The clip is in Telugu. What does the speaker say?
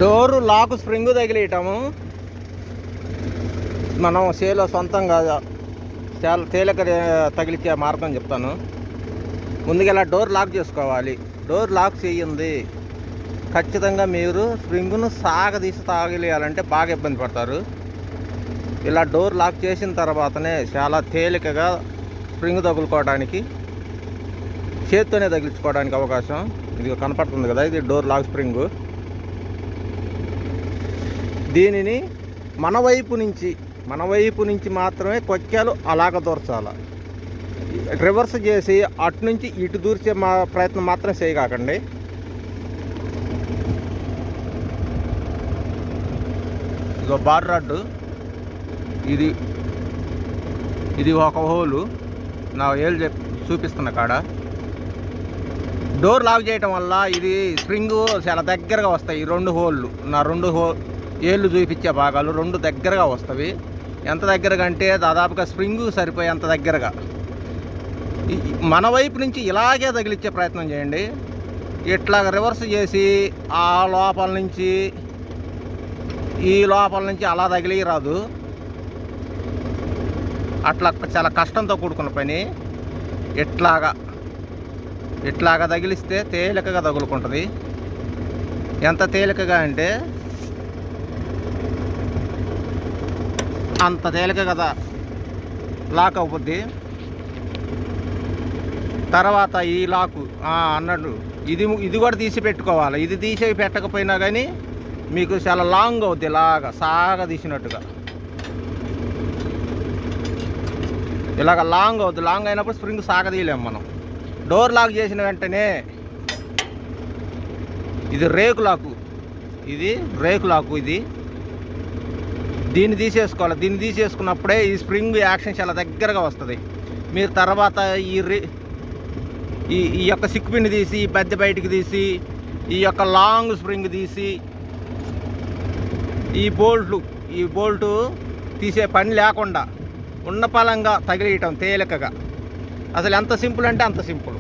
డోరు లాక్ స్ప్రింగ్ తగిలియటము మనం సేలో సొంతంగా చాలా తేలిక తగిలిచ్చే మార్గం చెప్తాను. ముందుగా ఇలా డోర్ లాక్ చేసుకోవాలి. డోర్ లాక్ చేయండి ఖచ్చితంగా మీరు స్ప్రింగ్ను సాగదీసి తగిలియాలంటే బాగా ఇబ్బంది పడతారు. ఇలా డోర్ లాక్ చేసిన తర్వాతనే చాలా తేలికగా స్ప్రింగ్ తగులుకోవడానికి, చేత్తోనే తగిలించుకోవడానికి అవకాశం. ఇది కనపడుతుంది కదా, ఇది డోర్ లాక్ స్ప్రింగు. దీనిని మన వైపు నుంచి మాత్రమే కొక్కాలు అలాగ దూర్చాలి. రివర్స్ చేసి అటు నుంచి ఇటు దూర్చే ప్రయత్నం మాత్రం చేయకండి. ఇదో బార్ రాడ్, ఇది ఒక హోలు నా ఏళ్ళు చూపిస్తున్న కాడ. డోర్ లాక్ చేయటం వల్ల ఇది స్ప్రింగు చాలా దగ్గరగా వస్తాయి. ఈ రెండు హోళ్ళు, నా ఏళ్ళు చూపించే భాగాలు రెండు దగ్గరగా వస్తాయి. ఎంత దగ్గరగా అంటే దాదాపుగా స్ప్రింగు సరిపోయేంత దగ్గరగా. మన వైపు నుంచి ఇలాగే తగిలిచ్చే ప్రయత్నం చేయండి. ఇట్లా రివర్స్ చేసి ఆ లోపల నుంచి ఈ లోపల నుంచి అలా తగిలి రాదు. అట్లా చాలా కష్టంతో కూడుకున్న పని. ఇట్లాగా తగిలిస్తే తేలికగా తగులుకుంటుంది. ఎంత తేలికగా అంటే అంత తేలికగా లాక్ అవుతుంది. తర్వాత ఈ లాకు అన్నట్టు ఇది కూడా తీసి పెట్టుకోవాలి. ఇది తీసి పెట్టకపోయినా కానీ మీకు చాలా లాంగ్ అవుద్ది, ఇలాగ సాగదీసినట్టుగా. ఇలాగ లాంగ్ అవుద్ది. లాంగ్ అయినప్పుడు స్ప్రింగ్ సాగదీయలేము మనం. డోర్ లాక్ చేసిన వెంటనే ఇది రేకు లాకు, ఇది దీన్ని తీసేసుకోవాలి. దీన్ని తీసేసుకున్నప్పుడే ఈ స్ప్రింగ్ యాక్షన్ చాలా దగ్గరగా వస్తుంది. మీరు తర్వాత ఈ యొక్క సిక్పిన్ తీసి, ఈ బద్దె బయటికి తీసి, ఈ యొక్క లాంగ్ స్ప్రింగ్ తీసి, ఈ బోల్టు తీసే పని లేకుండా ఉన్న పలంగా తగిలియటం తేలికగా. అసలు ఎంత సింపుల్ అంటే అంత సింపుల్.